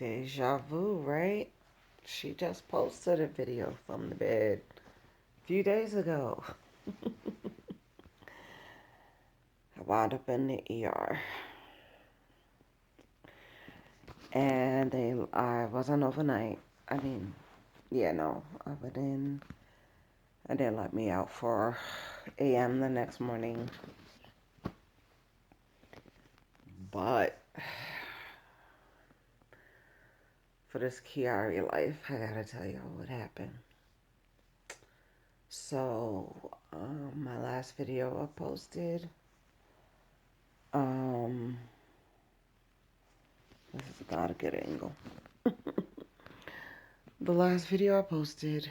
Deja vu, right? She just posted a video from the bed a few days ago. I wound up in the ER. And I wasn't overnight. I mean, yeah, no. I didn't let me out for AM the next morning. But for this Kiari life, I gotta tell you what happened. So, my last video I posted, um, this is not a good angle. The last video I posted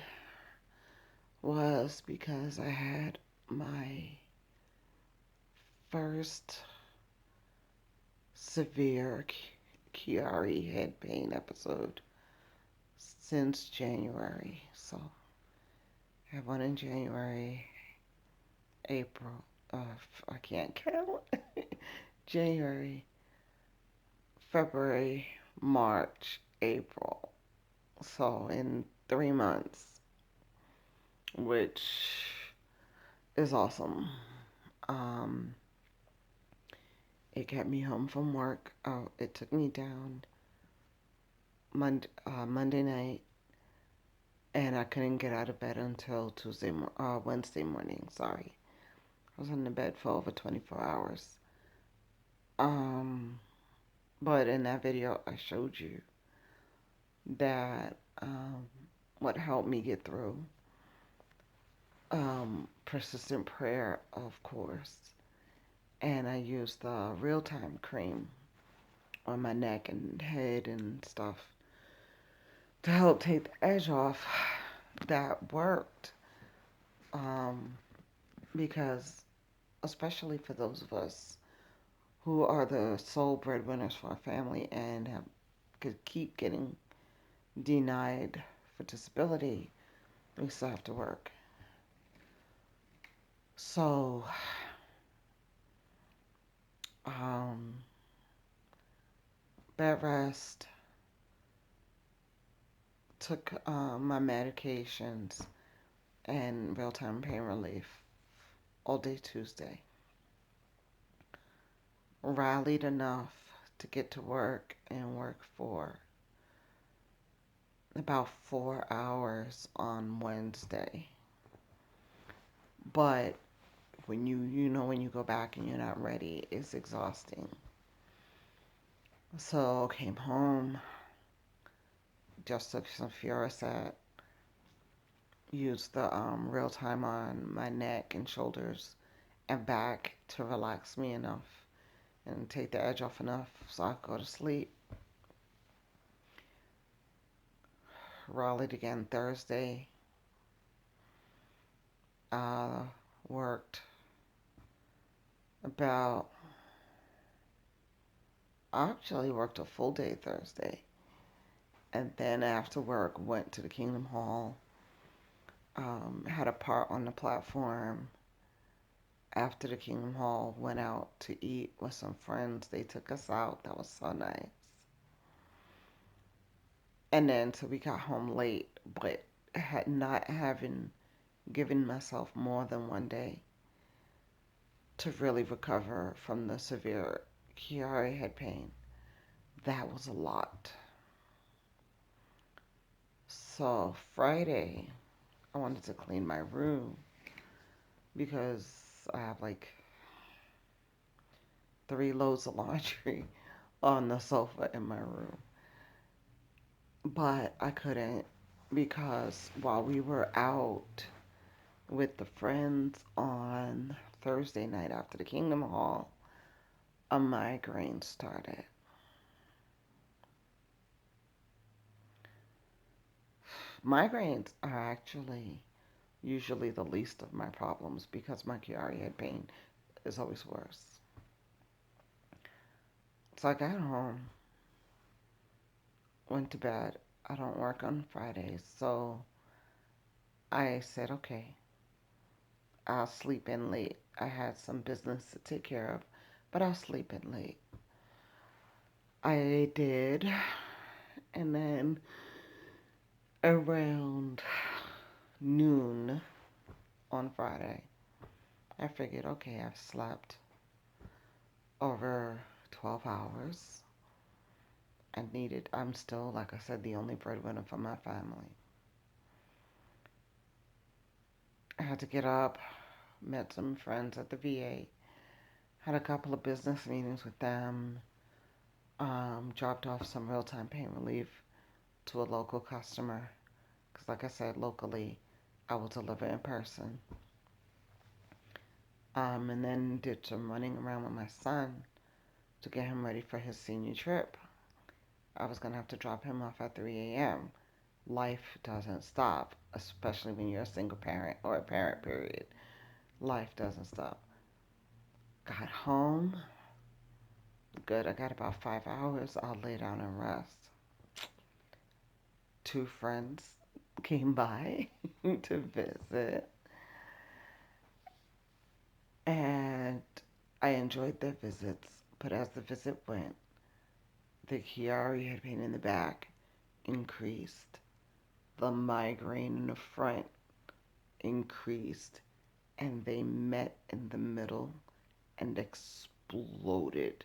was because I had my first severe Kiari head pain episode since January. So, I had one in January, April, I can't count. January, February, March, April. So in 3 months, which is awesome. Um, it kept me home from work. It took me down Monday night, and I couldn't get out of bed until Wednesday morning. Sorry, I was in the bed for over 24 hours. Um, but in that video, I showed you that what helped me get through. Persistent prayer, of course. And I used the real-time cream on my neck and head and stuff to help take the edge off. That worked. Um, because, especially for those of us who are the sole breadwinners for our family and could keep getting denied for disability, we still have to work. So, um, bed rest, took my medications and real-time pain relief all day Tuesday. Rallied enough to get to work and work for about 4 hours on Wednesday. But when when you go back and you're not ready, it's exhausting. So came home, just took some Furosat, used the real time on my neck and shoulders and back to relax me enough and take the edge off enough so I could go to sleep. Rallied again Thursday. Worked about, I actually worked a full day Thursday. And then after work, went to the Kingdom Hall. Had a part on the platform. After the Kingdom Hall, went out to eat with some friends. They took us out. That was so nice. And then so we got home late, but had not having given myself more than one day to really recover from the severe Chiari head pain. That was a lot. So Friday, I wanted to clean my room because I have like 3 loads of laundry on the sofa in my room. But I couldn't because while we were out with the friends on Thursday night after the Kingdom Hall, a migraine started. Migraines are actually usually the least of my problems because my Chiari head pain is always worse. So I got home, went to bed. I don't work on Fridays, so I said, okay, I'll sleep in late. I had some business to take care of, but I'll sleep in late. I did, And then around noon on Friday, I figured, okay, I've slept over 12 hours. I'm still, like I said, the only breadwinner for my family. I had to get up, met some friends at the VA, had a couple of business meetings with them, dropped off some real-time pain relief to a local customer. Because, like I said, locally, I will deliver in person. And then did some running around with my son to get him ready for his senior trip. I was going to have to drop him off at 3 a.m. Life doesn't stop, especially when you're a single parent or a parent, period. Life doesn't stop. Got home. Good. I got about 5 hours. I'll lay down and rest. Two friends came by to visit, and I enjoyed their visits. But as the visit went, the Chiari head pain in the back increased. The migraine in the front increased. And they met in the middle and exploded.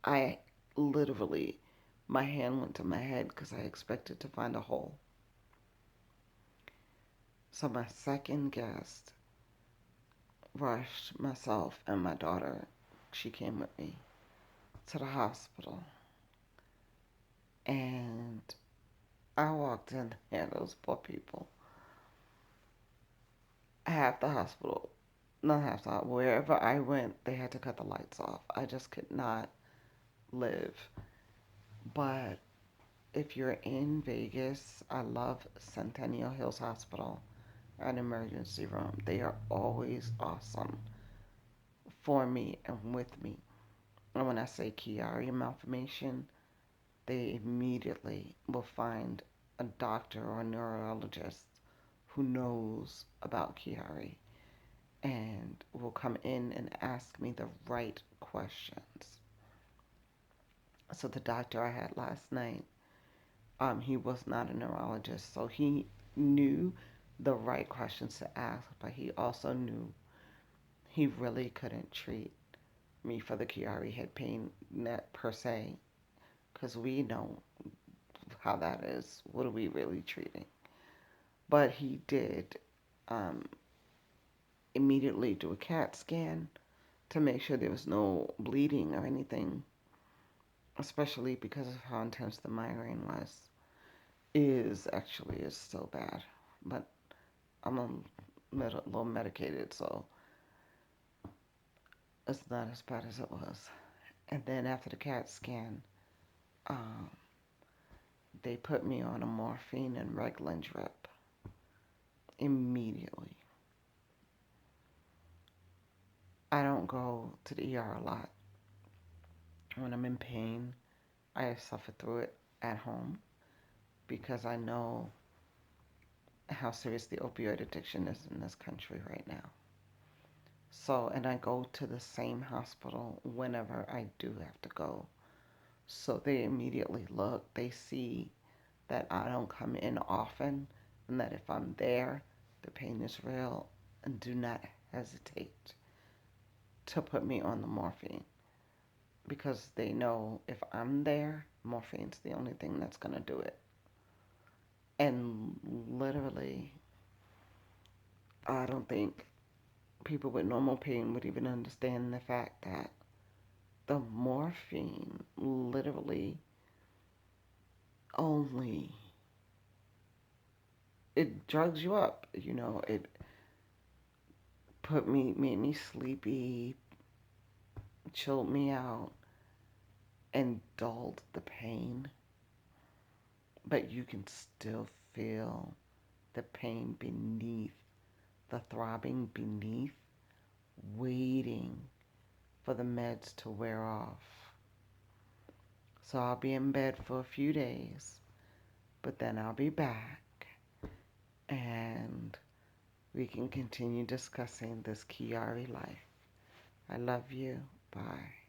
I literally, my hand went to my head because I expected to find a hole. So my second guest rushed myself and my daughter, she came with me, to the hospital. And I walked in there, those poor people. Half the hospital, not half the hospital, wherever I went, they had to cut the lights off. I just could not live. But if you're in Vegas, I love Centennial Hills Hospital, an emergency room. They are always awesome for me and with me. And when I say Chiari malformation, they immediately will find a doctor or a neurologist who knows about Chiari and will come in and ask me the right questions. So the doctor I had last night, he was not a neurologist, so he knew the right questions to ask, but he also knew he really couldn't treat me for the Chiari head pain net per se, because we know how that is. What are we really treating? But he did um, immediately do a CAT scan to make sure there was no bleeding or anything, especially because of how intense the migraine was. Is still bad, but I'm a little medicated, so it's not as bad as it was. And then after the CAT scan, um, they put me on a morphine and Reglan drip immediately. I don't go to the ER a lot. When I'm in pain, I suffer through it at home because I know how serious the opioid addiction is in this country right now. So, and I go to the same hospital whenever I do have to go. So they immediately look, they see that I don't come in often, and that if I'm there, the pain is real, and do not hesitate to put me on the morphine. Because they know if I'm there, morphine's the only thing that's going to do it. And literally, I don't think people with normal pain would even understand the fact that the morphine literally only, it drugs you up. It made me sleepy, chilled me out, and dulled the pain. But you can still feel the pain beneath, the throbbing beneath, waiting for the meds to wear off. So I'll be in bed for a few days, but then I'll be back and we can continue discussing this Chiari life. I love you. Bye.